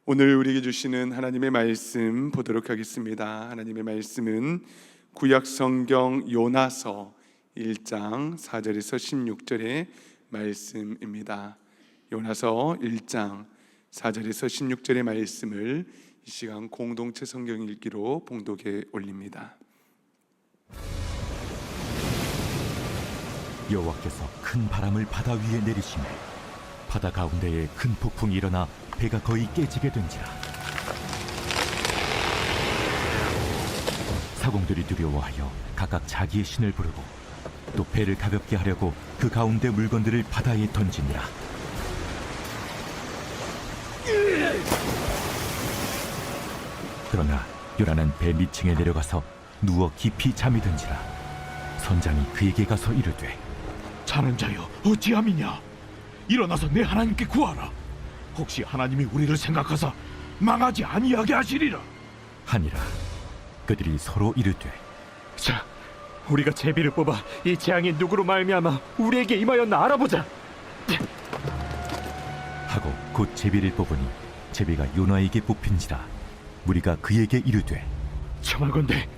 오늘 우리에게 주시는 하나님의 말씀 보도록 하겠습니다. 하나님의 말씀은 구약 성경 요나서 1장 4절에서 16절의 말씀입니다. 요나서 1장 4절에서 16절의 말씀을 이 시간 공동체 성경 읽기로 봉독에 올립니다. 여호와께서 큰 바람을 바다 위에 내리시매 바다 가운데에 큰 폭풍이 일어나 배가 거의 깨지게 된지라. 사공들이 두려워하여 각각 자기의 신을 부르고 또 배를 가볍게 하려고 그 가운데 물건들을 바다에 던지니라. 그러나 요나는 배 밑층에 내려가서 누워 깊이 잠이 든지라. 선장이 그에게 가서 이르되, 자는 자여 어찌함이냐? 일어나서 내 하나님께 구하라. 혹시 하나님이 우리를 생각하사 망하지 아니하게 하시리라 하니라. 그들이 서로 이르되, 자, 우리가 제비를 뽑아 이 재앙이 누구로 말미암아 우리에게 임하였나 알아보자 하고 곧 제비를 뽑으니 제비가 요나에게 뽑힌지라. 무리가 그에게 이르되, 청하건대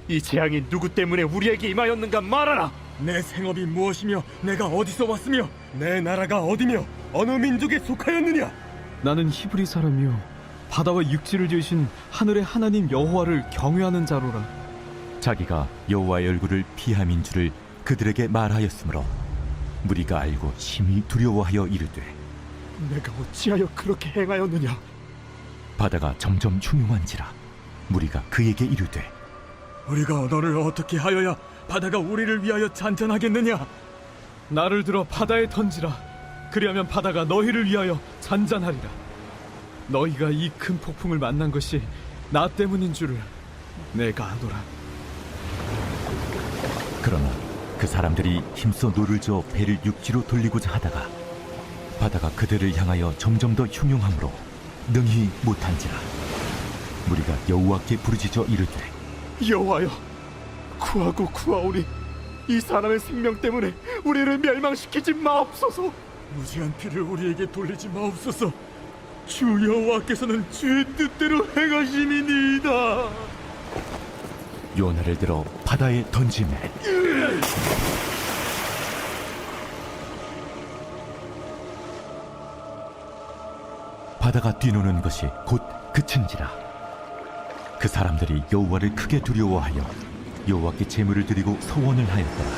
이 재앙이 누구 때문에 우리에게 임하였는가 말하라. 내 생업이 무엇이며 내가 어디서 왔으며 내 나라가 어디며 어느 민족에 속하였느냐? 나는 히브리 사람이요 바다와 육지를 지으신 하늘의 하나님 여호와를 경외하는 자로라. 자기가 여호와의 얼굴을 피함인 줄을 그들에게 말하였으므로 무리가 알고 심히 두려워하여 이르되, 내가 어찌하여 그렇게 행하였느냐? 바다가 점점 흉흉한지라. 무리가 그에게 이르되, 우리가 너를 어떻게 하여야 바다가 우리를 위하여 잔잔하겠느냐? 나를 들어 바다에 던지라. 그리하면 바다가 너희를 위하여 잔잔하리라. 너희가 이 큰 폭풍을 만난 것이 나 때문인 줄을 내가 아노라. 그러나 그 사람들이 힘써 노를 저어 배를 육지로 돌리고자 하다가 바다가 그들을 향하여 점점 더 흉흉함으로 능히 못한지라. 무리가 여호와께 부르짖어 이르되, 여호와여, 구하고 구하오니 이 사람의 생명 때문에 우리를 멸망시키지 마옵소서. 무지한 피를 우리에게 돌리지 마옵소서. 주 여호와께서는 주의 뜻대로 행하심이니이다. 요나를 들어 바다에 던지매 바다가 뛰노는 것이 곧 그친지라. 그 사람들이 여호와를 크게 두려워하여 여호와께 제물을 드리고 서원을 하였더라.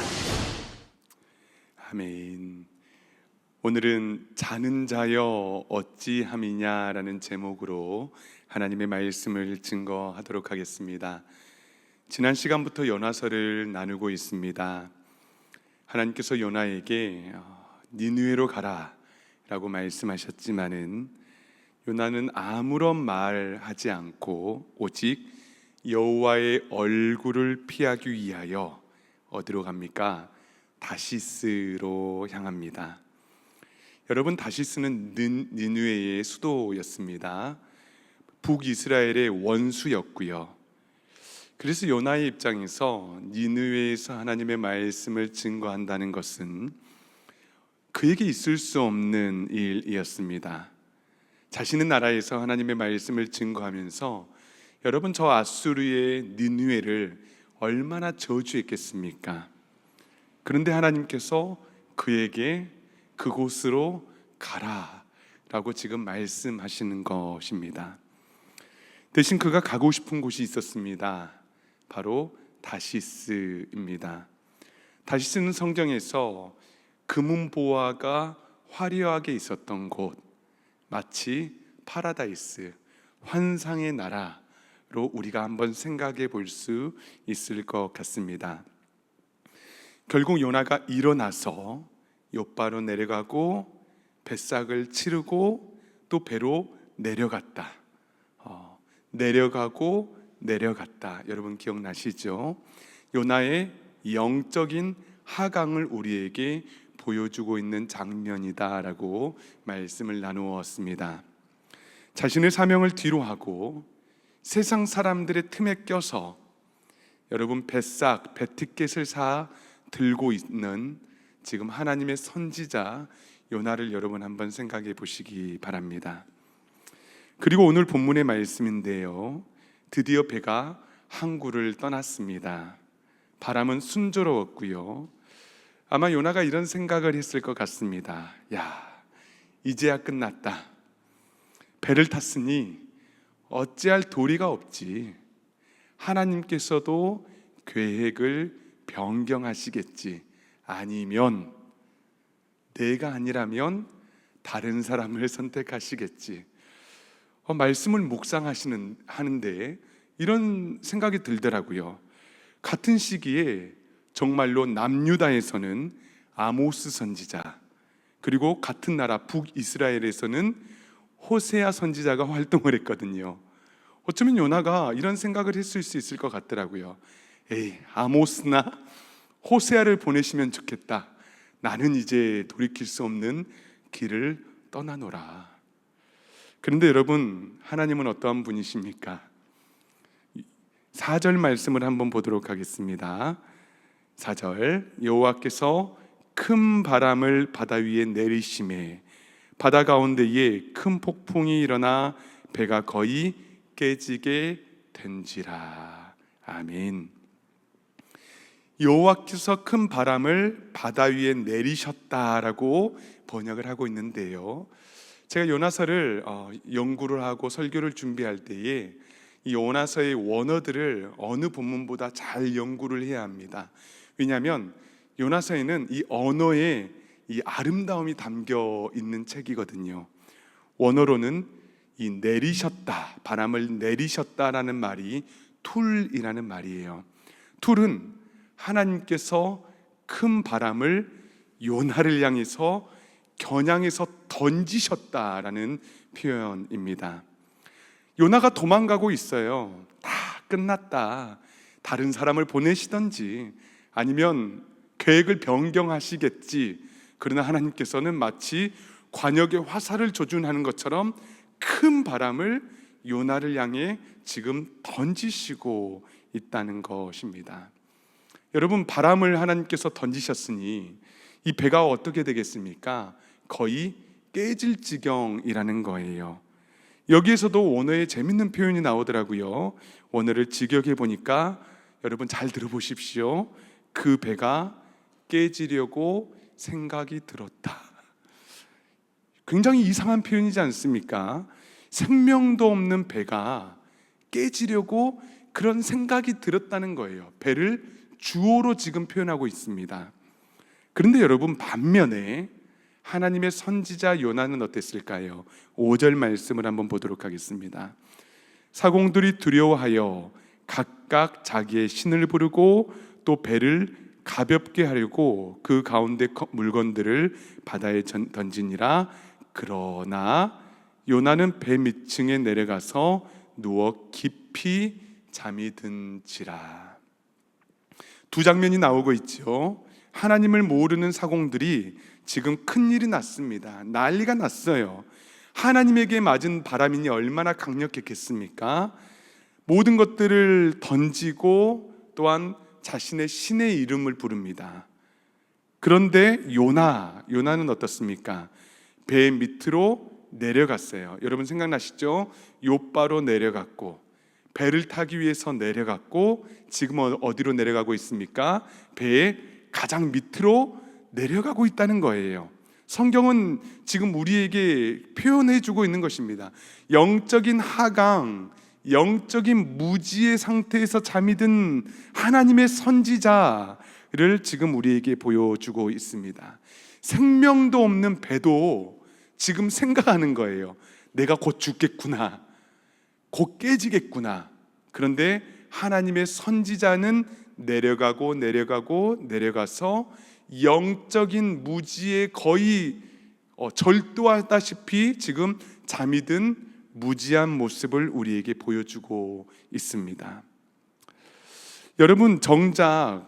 아멘. 오늘은 자는 자여 어찌함이냐라는 제목으로 하나님의 말씀을 증거하도록 하겠습니다. 지난 시간부터 요나서를 나누고 있습니다. 하나님께서 요나에게 니느웨로 가라 라고 말씀하셨지만은 요나는 아무런 말하지 않고 오직 여호와의 얼굴을 피하기 위하여 어디로 갑니까? 다시스로 향합니다. 여러분, 다시스는 니느웨의 수도였습니다. 북이스라엘의 원수였고요. 그래서 요나의 입장에서 니느웨에서 하나님의 말씀을 증거한다는 것은 그에게 있을 수 없는 일이었습니다. 자신의 나라에서 하나님의 말씀을 증거하면서 여러분, 저 아수르의 니느웨를 얼마나 저주했겠습니까? 그런데 하나님께서 그에게 그곳으로 가라라고 지금 말씀하시는 것입니다. 대신 그가 가고 싶은 곳이 있었습니다. 바로 다시스입니다. 다시스는 성경에서 금은보화가 화려하게 있었던 곳, 마치 파라다이스, 환상의 나라로 우리가 한번 생각해 볼 수 있을 것 같습니다. 결국 요나가 일어나서 욥바로 내려가고 뱃삭을 치르고 또 배로 내려갔다. 내려가고 내려갔다. 여러분 기억나시죠? 요나의 영적인 하강을 우리에게 보여주고 있는 장면이다라고 말씀을 나누었습니다. 자신의 사명을 뒤로 하고 세상 사람들의 틈에 껴서 여러분 뱃삭, 배티켓을 사 들고 있는 지금 하나님의 선지자 요나를 여러분 한번 생각해 보시기 바랍니다. 그리고 오늘 본문의 말씀인데요, 드디어 배가 항구를 떠났습니다. 바람은 순조로웠고요. 아마 요나가 이런 생각을 했을 것 같습니다. 야, 이제야 끝났다. 배를 탔으니 어찌할 도리가 없지. 하나님께서도 계획을 변경하시겠지. 아니면 내가 아니라면 다른 사람을 선택하시겠지. 말씀을 묵상하는데 이런 생각이 들더라고요. 같은 시기에 정말로 남유다에서는 아모스 선지자, 그리고 같은 나라 북이스라엘에서는 호세아 선지자가 활동을 했거든요. 어쩌면 요나가 이런 생각을 했을 수 있을 것 같더라고요. 에이, 아모스나 호세아를 보내시면 좋겠다. 나는 이제 돌이킬 수 없는 길을 떠나노라. 그런데 여러분, 하나님은 어떠한 분이십니까? 4절 말씀을 한번 보도록 하겠습니다. 4절, 여호와께서 큰 바람을 바다 위에 내리심에 바다 가운데에 큰 폭풍이 일어나 배가 거의 깨지게 된지라. 아멘. 여호와께서 큰 바람을 바다 위에 내리셨다라고 번역을 하고 있는데요, 제가 요나서를 연구를 하고 설교를 준비할 때에 이 요나서의 원어들을 어느 본문보다 잘 연구를 해야 합니다. 왜냐하면 요나서에는 이 언어의 이 아름다움이 담겨 있는 책이거든요. 원어로는 이 내리셨다, 바람을 내리셨다라는 말이 툴이라는 말이에요. 툴은 하나님께서 큰 바람을 요나를 향해서 겨냥해서 던지셨다라는 표현입니다. 요나가 도망가고 있어요. 다 끝났다. 다른 사람을 보내시던지 아니면 계획을 변경하시겠지. 그러나 하나님께서는 마치 관역의 화살을 조준하는 것처럼 큰 바람을 요나를 향해 지금 던지시고 있다는 것입니다. 여러분, 바람을 하나님께서 던지셨으니 이 배가 어떻게 되겠습니까? 거의 깨질 지경이라는 거예요. 여기에서도 원어에 재밌는 표현이 나오더라고요. 원어를 직역해 보니까 여러분 잘 들어보십시오. 그 배가 깨지려고 생각이 들었다. 굉장히 이상한 표현이지 않습니까? 생명도 없는 배가 깨지려고 그런 생각이 들었다는 거예요. 배를 주어로 지금 표현하고 있습니다. 그런데 여러분, 반면에 하나님의 선지자 요나는 어땠을까요? 5절 말씀을 한번 보도록 하겠습니다. 사공들이 두려워하여 각각 자기의 신을 부르고 또 배를 가볍게 하려고 그 가운데 물건들을 바다에 던지니라. 그러나 요나는 배 밑층에 내려가서 누워 깊이 잠이 든지라. 두 장면이 나오고 있죠. 하나님을 모르는 사공들이 지금 큰일이 났습니다. 난리가 났어요. 하나님에게 맞은 바람이니 얼마나 강력했겠습니까? 모든 것들을 던지고 또한 자신의 신의 이름을 부릅니다. 그런데 요나는 어떻습니까? 배 밑으로 내려갔어요. 여러분 생각나시죠? 욥바로 내려갔고 배를 타기 위해서 내려갔고 지금 어디로 내려가고 있습니까? 배의 가장 밑으로 내려가고 있다는 거예요. 성경은 지금 우리에게 표현해주고 있는 것입니다. 영적인 하강, 영적인 무지의 상태에서 잠이 든 하나님의 선지자를 지금 우리에게 보여주고 있습니다. 생명도 없는 배도 지금 생각하는 거예요. 내가 곧 죽겠구나, 곧 깨지겠구나. 그런데 하나님의 선지자는 내려가서 영적인 무지에 거의 절도하다시피 지금 잠이 든 무지한 모습을 우리에게 보여주고 있습니다. 여러분, 정작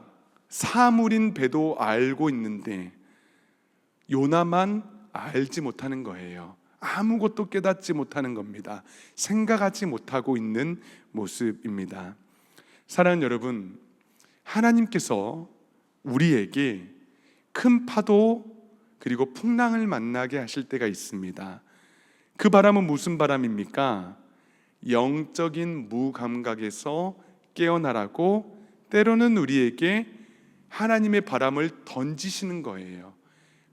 사물인 배도 알고 있는데 요나만 알지 못하는 거예요. 아무것도 깨닫지 못하는 겁니다. 생각하지 못하고 있는 모습입니다. 사랑하는 여러분, 하나님께서 우리에게 큰 파도 그리고 풍랑을 만나게 하실 때가 있습니다. 그 바람은 무슨 바람입니까? 영적인 무감각에서 깨어나라고 때로는 우리에게 하나님의 바람을 던지시는 거예요.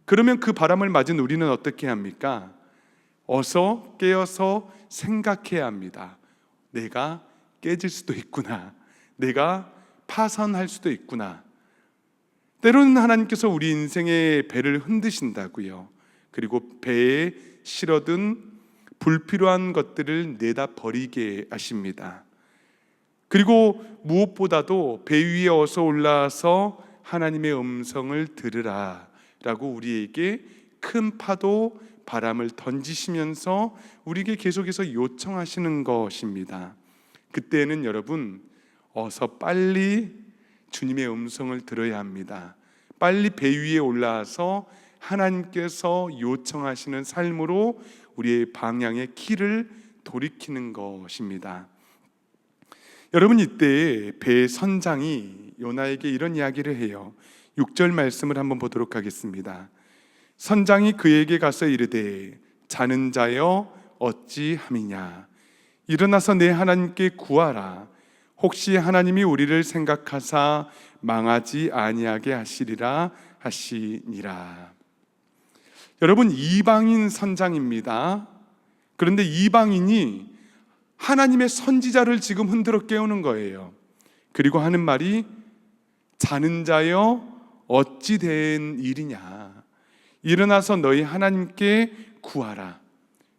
그러면 그 바람을 맞은 우리는 어떻게 합니까? 어서 깨어서 생각해야 합니다. 내가 깨질 수도 있구나. 내가 파산할 수도 있구나. 때로는 하나님께서 우리 인생의 배를 흔드신다고요. 그리고 배에 실어둔 불필요한 것들을 내다 버리게 하십니다. 그리고 무엇보다도 배 위에 어서 올라와서 하나님의 음성을 들으라 라고 우리에게 큰 파도 바람을 던지시면서 우리에게 계속해서 요청하시는 것입니다. 그때는 여러분 어서 빨리 주님의 음성을 들어야 합니다. 빨리 배 위에 올라와서 하나님께서 요청하시는 삶으로 우리의 방향의 키를 돌이키는 것입니다. 여러분, 이때 배의 선장이 요나에게 이런 이야기를 해요. 6절 말씀을 한번 보도록 하겠습니다. 선장이 그에게 가서 이르되 자는 자여 어찌함이냐, 일어나서 내 하나님께 구하라. 혹시 하나님이 우리를 생각하사 망하지 아니하게 하시리라 하시니라. 여러분, 이방인 선장입니다. 그런데 이방인이 하나님의 선지자를 지금 흔들어 깨우는 거예요. 그리고 하는 말이 자는 자여 어찌 된 일이냐, 일어나서 너희 하나님께 구하라.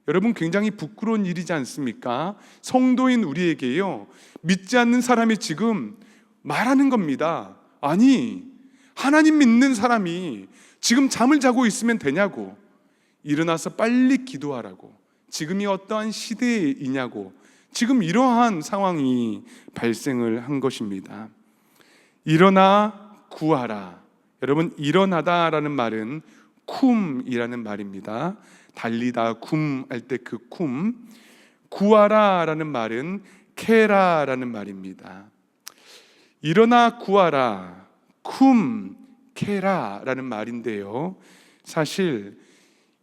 여러분, 굉장히 부끄러운 일이지 않습니까? 성도인 우리에게요, 믿지 않는 사람이 지금 말하는 겁니다. 아니, 하나님 믿는 사람이 지금 잠을 자고 있으면 되냐고, 일어나서 빨리 기도하라고, 지금이 어떠한 시대이냐고, 지금 이러한 상황이 발생을 한 것입니다. 일어나 구하라. 여러분, 일어나다라는 말은 쿰이라는 말입니다. 달리다 쿰 할 때 그 쿰, 구하라라는 말은 케라라는 말입니다. 일어나 구하라, 쿰 케라라는 말인데요, 사실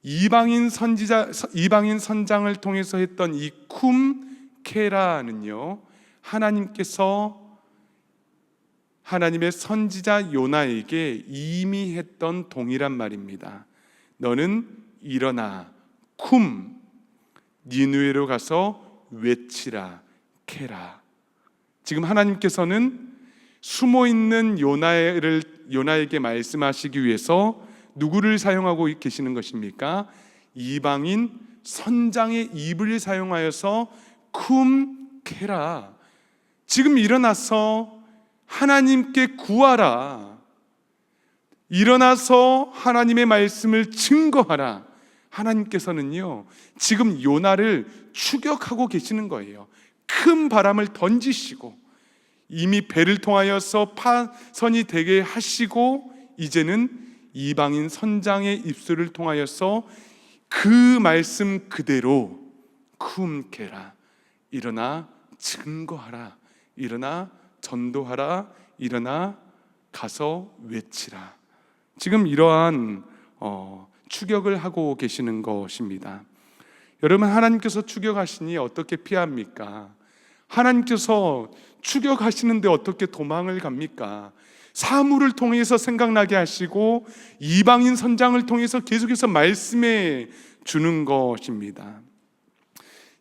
이방인 선장을 통해서 했던 이 쿰 케라는요, 하나님께서 하나님의 선지자 요나에게 이미 했던 동일한 말입니다. 너는 일어나 쿰, 니느웨로 가서 외치라, 케라. 지금 하나님께서는 숨어있는 요나에게 말씀하시기 위해서 누구를 사용하고 계시는 것입니까? 이방인 선장의 입을 사용하여서 쿰 케라, 지금 일어나서 하나님께 구하라, 일어나서 하나님의 말씀을 증거하라. 하나님께서는요, 지금 요나를 추격하고 계시는 거예요. 큰 바람을 던지시고 이미 배를 통하여서 파선이 되게 하시고, 이제는 이방인 선장의 입술을 통하여서 그 말씀 그대로 쿰 케라, 일어나 증거하라, 일어나 전도하라, 일어나 가서 외치라. 지금 이러한 추격을 하고 계시는 것입니다. 여러분, 하나님께서 추격하시니 어떻게 피합니까? 하나님께서 추격하시는데 어떻게 도망을 갑니까? 사무를 통해서 생각나게 하시고 이방인 선장을 통해서 계속해서 말씀해 주는 것입니다.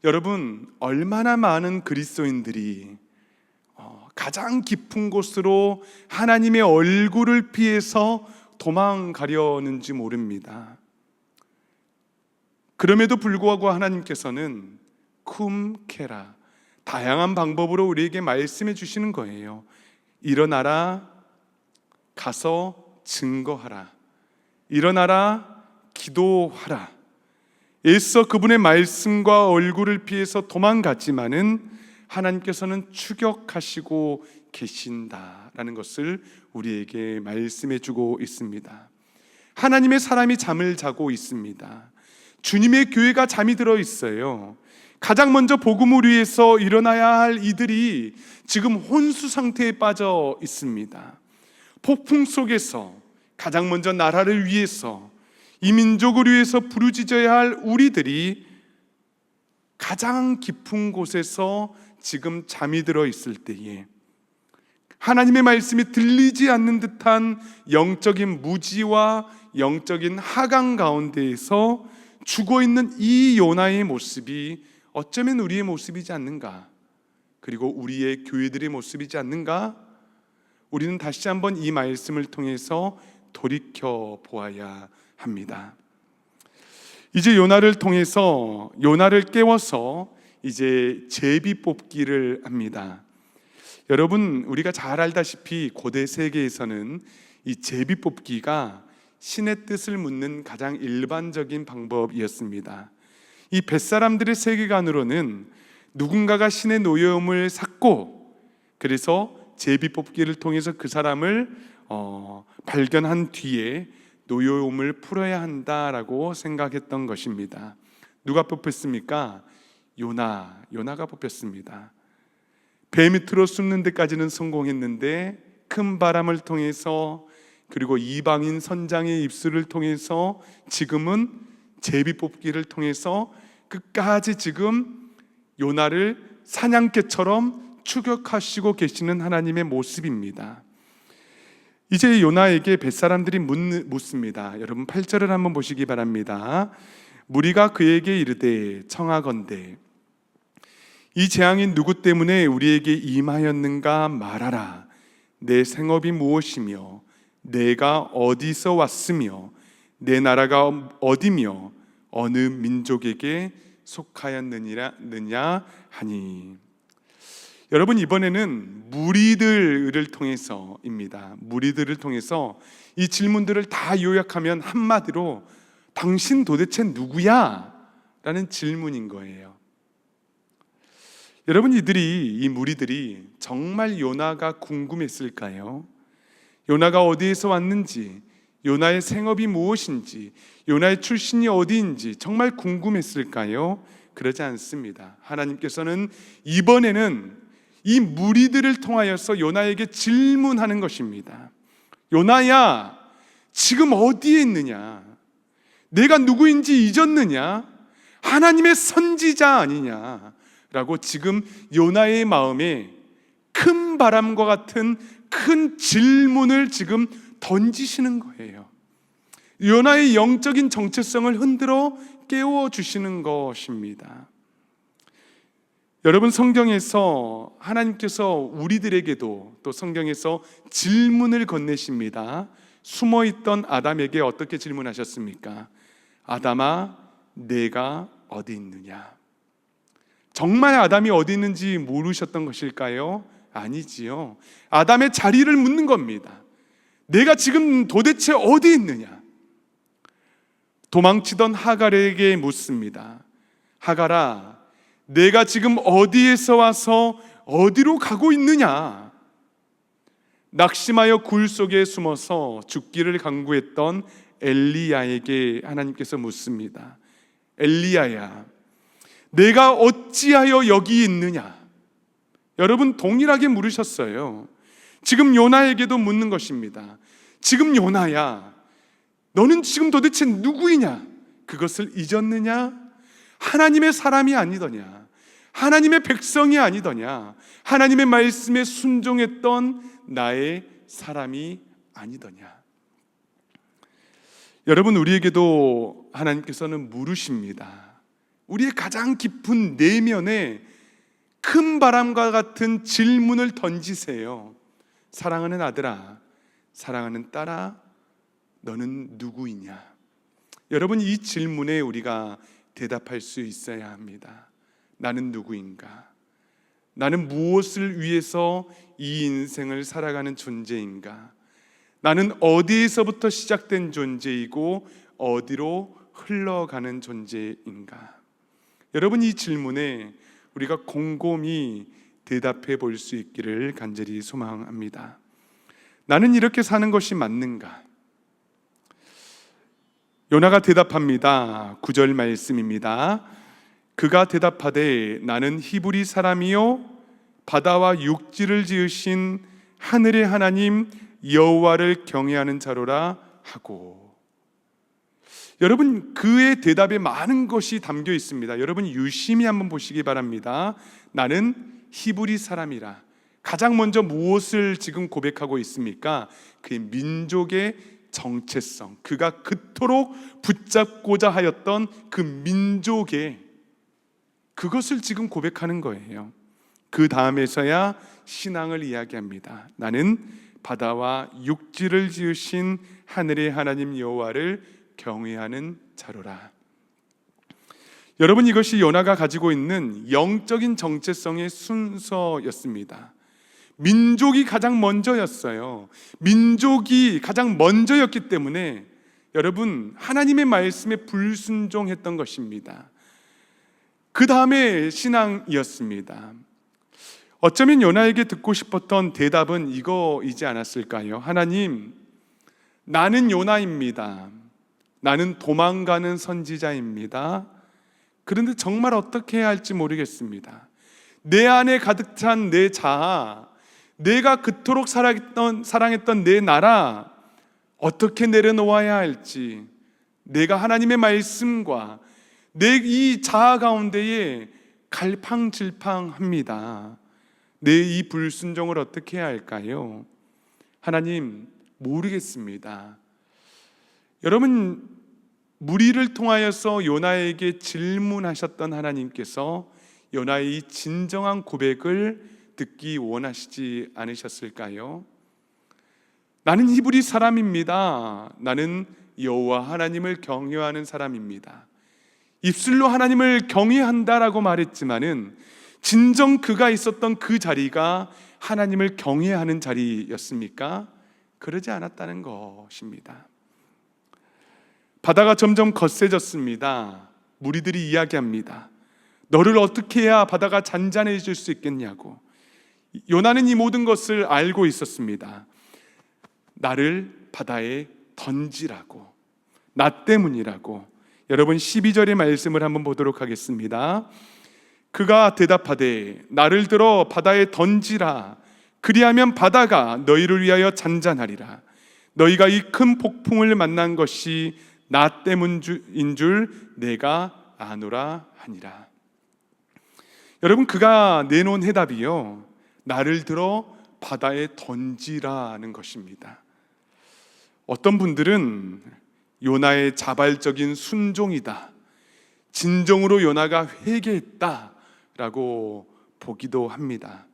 여러분, 얼마나 많은 그리스도인들이 가장 깊은 곳으로 하나님의 얼굴을 피해서 도망가려는지 모릅니다. 그럼에도 불구하고 하나님께서는 쿰 케라, 다양한 방법으로 우리에게 말씀해 주시는 거예요. 일어나라, 가서 증거하라, 일어나라, 기도하라. 애써 그분의 말씀과 얼굴을 피해서 도망갔지만은 하나님께서는 추격하시고 계신다라는 것을 우리에게 말씀해 주고 있습니다. 하나님의 사람이 잠을 자고 있습니다. 주님의 교회가 잠이 들어 있어요. 가장 먼저 복음을 위해서 일어나야 할 이들이 지금 혼수 상태에 빠져 있습니다. 폭풍 속에서 가장 먼저 나라를 위해서, 이 민족을 위해서 부르짖어야 할 우리들이 가장 깊은 곳에서 지금 잠이 들어 있을 때에 하나님의 말씀이 들리지 않는 듯한 영적인 무지와 영적인 하강 가운데에서 죽어있는 이 요나의 모습이 어쩌면 우리의 모습이지 않는가, 그리고 우리의 교회들의 모습이지 않는가. 우리는 다시 한번 이 말씀을 통해서 돌이켜 보아야 합니다. 이제 요나를 통해서, 요나를 깨워서 이제 제비 뽑기를 합니다. 여러분, 우리가 잘 알다시피 고대 세계에서는 이 제비 뽑기가 신의 뜻을 묻는 가장 일반적인 방법이었습니다. 이 뱃사람들의 세계관으로는 누군가가 신의 노여움을 샀고, 그래서 제비 뽑기를 통해서 그 사람을 발견한 뒤에 노여움을 풀어야 한다라고 생각했던 것입니다. 누가 뽑혔습니까? 요나가 뽑혔습니다. 배 밑으로 숨는 데까지는 성공했는데 큰 바람을 통해서, 그리고 이방인 선장의 입술을 통해서, 지금은 제비 뽑기를 통해서 끝까지 지금 요나를 사냥개처럼 추격하시고 계시는 하나님의 모습입니다. 이제 요나에게 뱃사람들이 묻습니다. 여러분 8절을 한번 보시기 바랍니다. 무리가 그에게 이르되 청하건대 이 재앙이 누구 때문에 우리에게 임하였는가 말하라. 내 생업이 무엇이며 내가 어디서 왔으며 내 나라가 어디며 어느 민족에게 속하였느냐 하니. 여러분, 이번에는 무리들을 통해서입니다. 무리들을 통해서 이 질문들을 다 요약하면 한마디로 당신 도대체 누구야? 라는 질문인 거예요. 여러분, 이 무리들이 정말 요나가 궁금했을까요? 요나가 어디에서 왔는지, 요나의 생업이 무엇인지, 요나의 출신이 어디인지 정말 궁금했을까요? 그러지 않습니다. 하나님께서는 이번에는 이 무리들을 통하여서 요나에게 질문하는 것입니다. 요나야, 지금 어디에 있느냐? 내가 누구인지 잊었느냐? 하나님의 선지자 아니냐? 라고 지금 요나의 마음에 큰 바람과 같은 큰 질문을 지금 던지시는 거예요. 요나의 영적인 정체성을 흔들어 깨워주시는 것입니다. 여러분, 성경에서 하나님께서 우리들에게도 또 성경에서 질문을 건네십니다. 숨어있던 아담에게 어떻게 질문하셨습니까? 아담아, 내가 어디 있느냐? 정말 아담이 어디 있는지 모르셨던 것일까요? 아니지요. 아담의 자리를 묻는 겁니다. 내가 지금 도대체 어디 있느냐? 도망치던 하갈에게 묻습니다. 하갈아, 내가 지금 어디에서 와서 어디로 가고 있느냐? 낙심하여 굴 속에 숨어서 죽기를 간구했던 엘리야에게 하나님께서 묻습니다. 엘리야야, 내가 어찌하여 여기 있느냐? 여러분, 동일하게 물으셨어요. 지금 요나에게도 묻는 것입니다. 지금 요나야, 너는 지금 도대체 누구이냐? 그것을 잊었느냐? 하나님의 사람이 아니더냐? 하나님의 백성이 아니더냐? 하나님의 말씀에 순종했던 나의 사람이 아니더냐? 여러분, 우리에게도 하나님께서는 물으십니다. 우리의 가장 깊은 내면에 큰 바람과 같은 질문을 던지세요. 사랑하는 아들아, 사랑하는 딸아, 너는 누구이냐? 여러분, 이 질문에 우리가 대답할 수 있어야 합니다. 나는 누구인가? 나는 무엇을 위해서 이 인생을 살아가는 존재인가? 나는 어디에서부터 시작된 존재이고 어디로 흘러가는 존재인가? 여러분, 이 질문에 우리가 곰곰이 대답해 볼 수 있기를 간절히 소망합니다. 나는 이렇게 사는 것이 맞는가? 요나가 대답합니다. 9절 말씀입니다. 그가 대답하되 나는 히브리 사람이요 바다와 육지를 지으신 하늘의 하나님 여호와를 경외하는 자로라 하고. 여러분, 그의 대답에 많은 것이 담겨 있습니다. 여러분 유심히 한번 보시기 바랍니다. 나는 히브리 사람이라. 가장 먼저 무엇을 지금 고백하고 있습니까? 그의 민족의 정체성, 그가 그토록 붙잡고자 하였던 그 민족의 그것을 지금 고백하는 거예요. 그 다음에서야 신앙을 이야기합니다. 나는 바다와 육지를 지으신 하늘의 하나님 여호와를 경외하는 자로라. 여러분, 이것이 요나가 가지고 있는 영적인 정체성의 순서였습니다. 민족이 가장 먼저였어요. 민족이 가장 먼저였기 때문에 여러분, 하나님의 말씀에 불순종했던 것입니다. 그 다음에 신앙이었습니다. 어쩌면 요나에게 듣고 싶었던 대답은 이거이지 않았을까요? 하나님, 나는 요나입니다. 나는 도망가는 선지자입니다. 그런데 정말 어떻게 해야 할지 모르겠습니다. 내 안에 가득 찬 내 자아, 내가 그토록 사랑했던 내 나라, 어떻게 내려놓아야 할지, 내가 하나님의 말씀과 내 이 자아 가운데에 갈팡질팡합니다. 내 이 불순종을 어떻게 해야 할까요? 하나님, 모르겠습니다. 여러분, 무리를 통하여서 요나에게 질문하셨던 하나님께서 요나의 이 진정한 고백을 듣기 원하시지 않으셨을까요? 나는 히브리 사람입니다. 나는 여호와 하나님을 경외하는 사람입니다. 입술로 하나님을 경외한다라고 말했지만은 진정 그가 있었던 그 자리가 하나님을 경외하는 자리였습니까? 그러지 않았다는 것입니다. 바다가 점점 거세졌습니다. 무리들이 이야기합니다. 너를 어떻게 해야 바다가 잔잔해질 수 있겠냐고. 요나는 이 모든 것을 알고 있었습니다. 나를 바다에 던지라고, 나 때문이라고. 여러분, 12절의 말씀을 한번 보도록 하겠습니다. 그가 대답하되 나를 들어 바다에 던지라. 그리하면 바다가 너희를 위하여 잔잔하리라. 너희가 이 큰 폭풍을 만난 것이 나 때문인 줄 내가 아노라 하니라. 여러분, 그가 내놓은 해답이요, 나를 들어 바다에 던지라는 것입니다. 어떤 분들은 요나의 자발적인 순종이다, 진정으로 요나가 회개했다라고 보기도 합니다.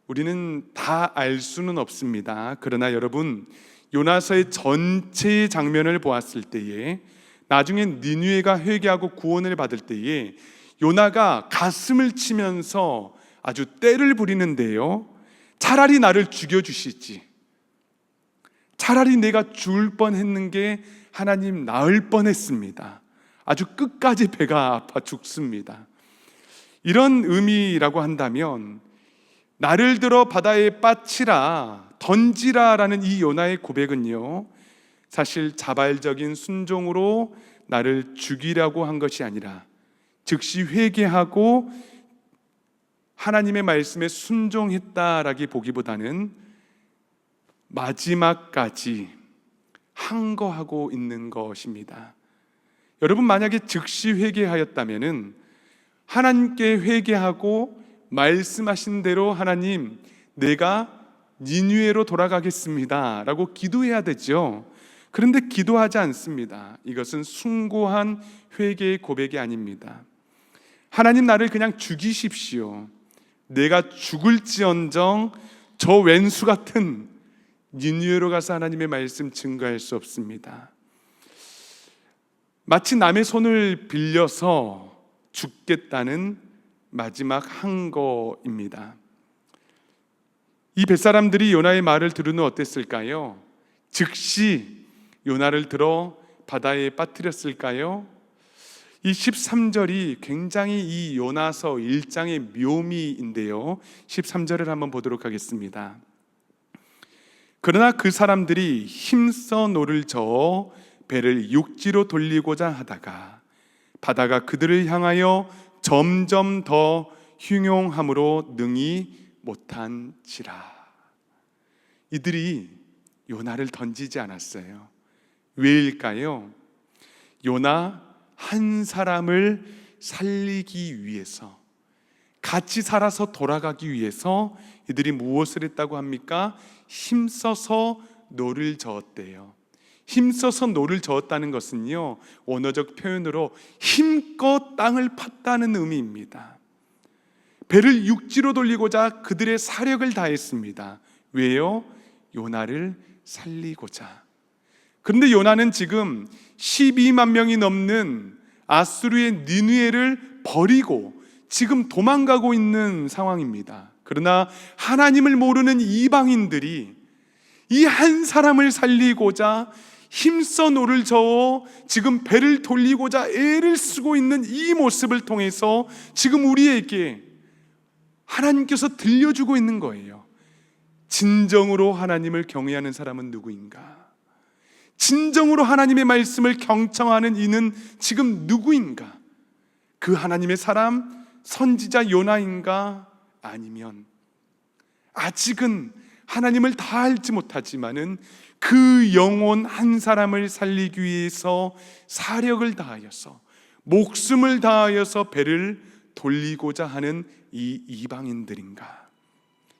우리는 다 알 수는 없습니다. 그러나 여러분, 요나서의 전체의 장면을 보았을 때에, 나중에 니느웨가 회개하고 구원을 받을 때에 요나가 가슴을 치면서 아주 떼를 부리는데요, 차라리 나를 죽여주시지, 차라리 내가 죽을 뻔했는 게 하나님 나을 뻔했습니다. 아주 끝까지 배가 아파 죽습니다. 이런 의미라고 한다면 나를 들어 바다에 빠치라, 던지라라는 이 요나의 고백은요, 사실 자발적인 순종으로 나를 죽이려고 한 것이 아니라 즉시 회개하고 하나님의 말씀에 순종했다라기 보기보다는 마지막까지 항거하고 있는 것입니다. 여러분, 만약에 즉시 회개하였다면은 하나님께 회개하고 말씀하신 대로 하나님, 내가 니느웨로 돌아가겠습니다 라고 기도해야 되죠. 그런데 기도하지 않습니다. 이것은 숭고한 회개의 고백이 아닙니다. 하나님, 나를 그냥 죽이십시오. 내가 죽을지언정 저 왼수 같은 니느웨로 가서 하나님의 말씀 증거할 수 없습니다. 마치 남의 손을 빌려서 죽겠다는 마지막 항거입니다. 이 뱃사람들이 요나의 말을 들은 후 어땠을까요? 즉시 요나를 들어 바다에 빠뜨렸을까요? 이 13절이 굉장히 이 요나서 1장의 묘미인데요, 13절을 한번 보도록 하겠습니다. 그러나 그 사람들이 힘써 노를 저어 배를 육지로 돌리고자 하다가 바다가 그들을 향하여 점점 더 흉용함으로 능히 못한지라. 이들이 요나를 던지지 않았어요. 왜일까요? 요나 한 사람을 살리기 위해서, 같이 살아서 돌아가기 위해서 이들이 무엇을 했다고 합니까? 힘써서 노를 저었대요. 힘써서 노를 저었다는 것은요, 원어적 표현으로 힘껏 땅을 팠다는 의미입니다. 배를 육지로 돌리고자 그들의 사력을 다했습니다. 왜요? 요나를 살리고자. 그런데 요나는 지금 12만 명이 넘는 아수르의 니느웨를 버리고 지금 도망가고 있는 상황입니다. 그러나 하나님을 모르는 이방인들이 이 한 사람을 살리고자 힘써 노를 저어 지금 배를 돌리고자 애를 쓰고 있는 이 모습을 통해서 지금 우리에게 하나님께서 들려주고 있는 거예요. 진정으로 하나님을 경외하는 사람은 누구인가? 진정으로 하나님의 말씀을 경청하는 이는 지금 누구인가? 그 하나님의 사람, 선지자 요나인가? 아니면 아직은 하나님을 다 알지 못하지만은 그 영혼 한 사람을 살리기 위해서 사력을 다하여서, 목숨을 다하여서 배를 돌리고자 하는 이 이방인들인가?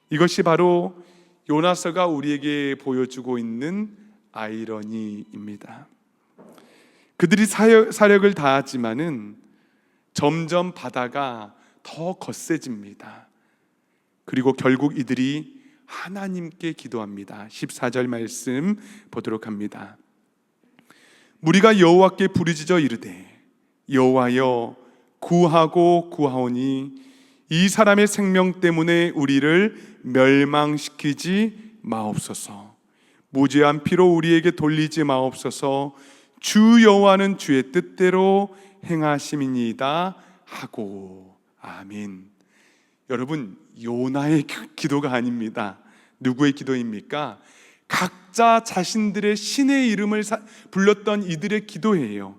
이것이 바로 요나서가 우리에게 보여주고 있는 아이러니입니다. 그들이 사력을 다하지만은 점점 바다가 더 거세집니다. 그리고 결국 이들이 하나님께 기도합니다. 14절 말씀 보도록 합니다. 무리가 여호와께 부르짖어 이르되 여호와여 구하고 구하오니 이 사람의 생명 때문에 우리를 멸망시키지 마옵소서. 무죄한 피로 우리에게 돌리지 마옵소서. 주 여호와는 주의 뜻대로 행하심이니이다 하고. 아멘. 여러분, 요나의 기도가 아닙니다. 누구의 기도입니까? 각자 자신들의 신의 이름을 불렀던 이들의 기도예요.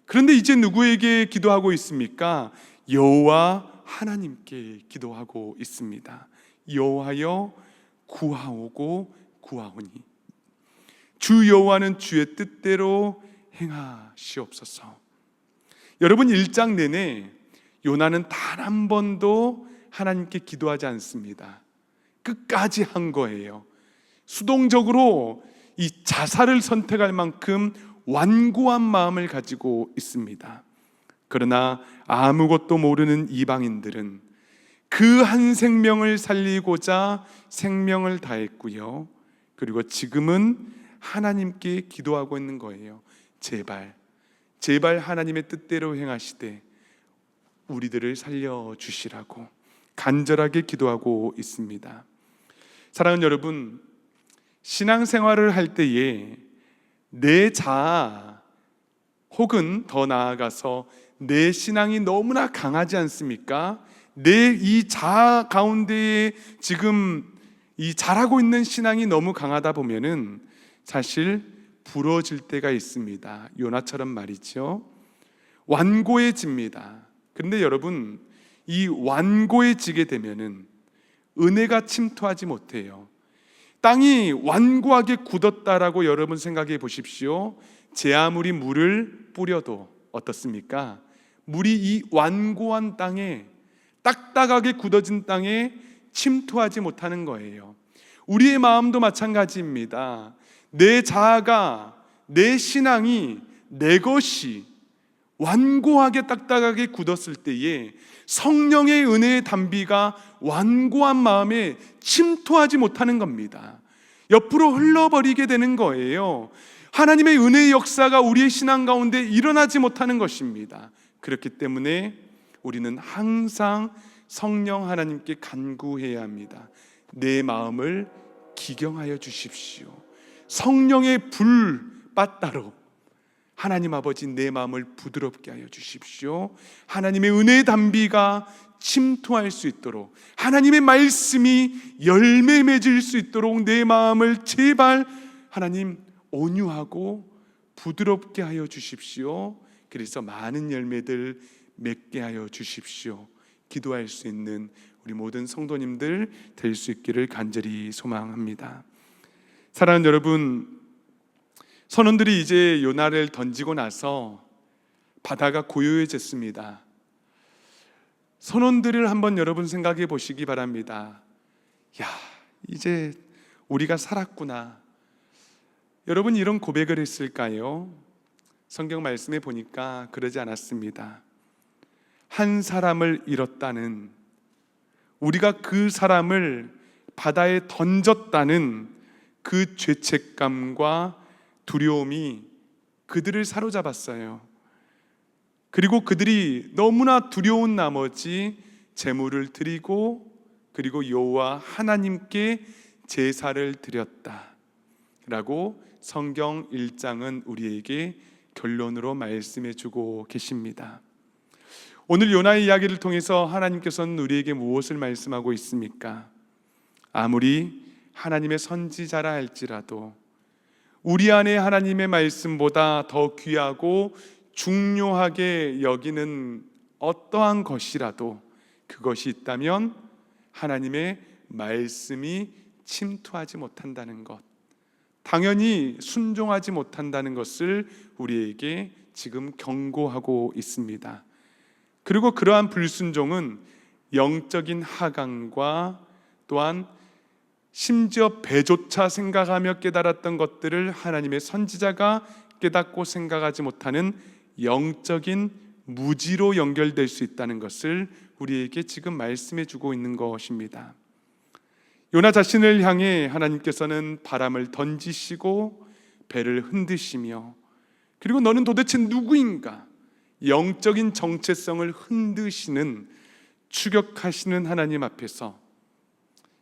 그런데 이제 누구에게 기도하고 있습니까? 여호와 하나님께 기도하고 있습니다. 여호와여 구하오고 구하오니 주 여호와는 주의 뜻대로 행하시옵소서. 여러분, 1장 내내 요나는 단 한 번도 하나님께 기도하지 않습니다. 끝까지 한 거예요. 수동적으로 이 자살을 선택할 만큼 완고한 마음을 가지고 있습니다. 그러나 아무것도 모르는 이방인들은 그 한 생명을 살리고자 생명을 다했고요. 그리고 지금은 하나님께 기도하고 있는 거예요. 제발 하나님의 뜻대로 행하시되 우리들을 살려주시라고 간절하게 기도하고 있습니다. 사랑하는 여러분, 신앙생활을 할 때에 내 자아 혹은 더 나아가서 내 신앙이 너무나 강하지 않습니까? 내 이 자아 가운데에 지금 이 자라고 있는 신앙이 너무 강하다 보면은 사실 부러질 때가 있습니다. 요나처럼 말이죠. 완고해집니다. 그런데 여러분, 이 완고해지게 되면은 은혜가 침투하지 못해요. 땅이 완고하게 굳었다라고 여러분 생각해 보십시오. 제 아무리 물을 뿌려도 어떻습니까? 물이 이 완고한 땅에, 딱딱하게 굳어진 땅에 침투하지 못하는 거예요. 우리의 마음도 마찬가지입니다. 내 자아가, 내 신앙이, 내 것이 완고하게 딱딱하게 굳었을 때에 성령의 은혜의 담비가 완고한 마음에 침투하지 못하는 겁니다. 옆으로 흘러버리게 되는 거예요. 하나님의 은혜의 역사가 우리의 신앙 가운데 일어나지 못하는 것입니다. 그렇기 때문에 우리는 항상 성령 하나님께 간구해야 합니다. 내 마음을 기경하여 주십시오. 성령의 불바다로 하나님 아버지, 내 마음을 부드럽게 하여 주십시오. 하나님의 은혜의 담비가 침투할 수 있도록, 하나님의 말씀이 열매 맺을 수 있도록 내 마음을 제발 하나님 온유하고 부드럽게 하여 주십시오. 그래서 많은 열매들 맺게 하여 주십시오. 기도할 수 있는 우리 모든 성도님들 될 수 있기를 간절히 소망합니다. 사랑하는 여러분, 선원들이 이제 요나를 던지고 나서 바다가 고요해졌습니다. 선원들을 한번 여러분 생각해 보시기 바랍니다. 야, 이제 우리가 살았구나. 여러분 이런 고백을 했을까요? 성경 말씀에 보니까 그러지 않았습니다. 한 사람을 잃었다는, 우리가 그 사람을 바다에 던졌다는 그 죄책감과 두려움이 그들을 사로잡았어요. 그리고 그들이 너무나 두려운 나머지 제물을 드리고 그리고 여호와 하나님께 제사를 드렸다라고 성경 1장은 우리에게 결론으로 말씀해 주고 계십니다. 오늘 요나의 이야기를 통해서 하나님께서는 우리에게 무엇을 말씀하고 있습니까? 아무리 하나님의 선지자라 할지라도 우리 안에 하나님의 말씀보다 더 귀하고 중요하게 여기는 어떠한 것이라도 그것이 있다면 하나님의 말씀이 침투하지 못한다는 것, 당연히 순종하지 못한다는 것을 우리에게 지금 경고하고 있습니다. 그리고 그러한 불순종은 영적인 하강과 또한 심지어 배조차 생각하며 깨달았던 것들을 하나님의 선지자가 깨닫고 생각하지 못하는 영적인 무지로 연결될 수 있다는 것을 우리에게 지금 말씀해 주고 있는 것입니다. 요나 자신을 향해 하나님께서는 바람을 던지시고 배를 흔드시며, 그리고 너는 도대체 누구인가? 영적인 정체성을 흔드시는, 추격하시는 하나님 앞에서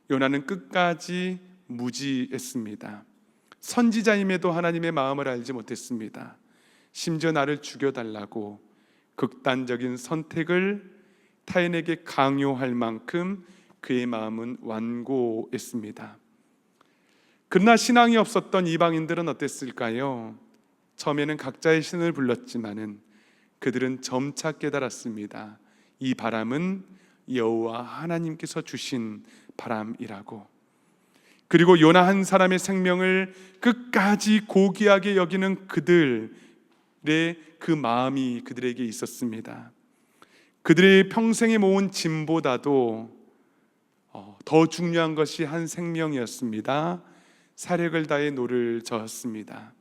요나는 끝까지 무지했습니다. 선지자임에도 하나님의 마음을 알지 못했습니다. 심지어 나를 죽여달라고 극단적인 선택을 타인에게 강요할 만큼 그의 마음은 완고했습니다. 그러나 신앙이 없었던 이방인들은 어땠을까요? 처음에는 각자의 신을 불렀지만은 그들은 점차 깨달았습니다. 이 바람은 여호와 하나님께서 주신 바람이라고. 그리고 요나 한 사람의 생명을 끝까지 고귀하게 여기는 그들의 그 마음이 그들에게 있었습니다. 그들의 평생에 모은 짐보다도 더 중요한 것이 한 생명이었습니다. 사력을 다해 노를 저었습니다.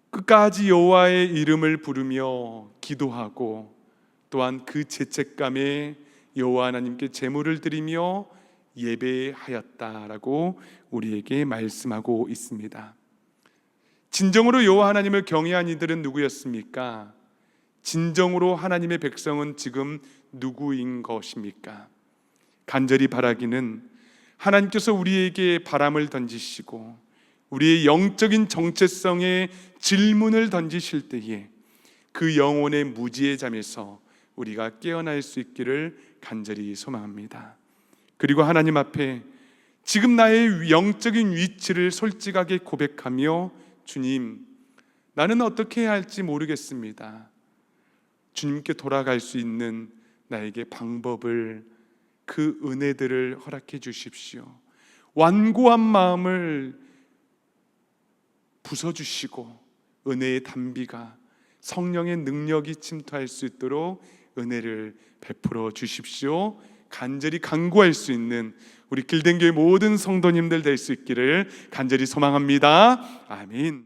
끝까지 여호와의 이름을 부르며 기도하고 또한 그 죄책감에 여호와 하나님께 제물을 드리며 예배하였다라고 우리에게 말씀하고 있습니다. 진정으로 여호와 하나님을 경외한 이들은 누구였습니까? 진정으로 하나님의 백성은 지금 누구인 것입니까? 간절히 바라기는 하나님께서 우리에게 바람을 던지시고 우리의 영적인 정체성에 질문을 던지실 때에 그 영혼의 무지의 잠에서 우리가 깨어날 수 있기를 간절히 소망합니다. 그리고 하나님 앞에 지금 나의 영적인 위치를 솔직하게 고백하며, 주님, 나는 어떻게 해야 할지 모르겠습니다. 주님께 돌아갈 수 있는 나에게 방법을, 그 은혜들을 허락해 주십시오. 완고한 마음을 부숴주시고 은혜의 단비가, 성령의 능력이 침투할 수 있도록 은혜를 베풀어 주십시오. 간절히 간구할 수 있는 우리 길든교회 모든 성도님들 될 수 있기를 간절히 소망합니다. 아멘.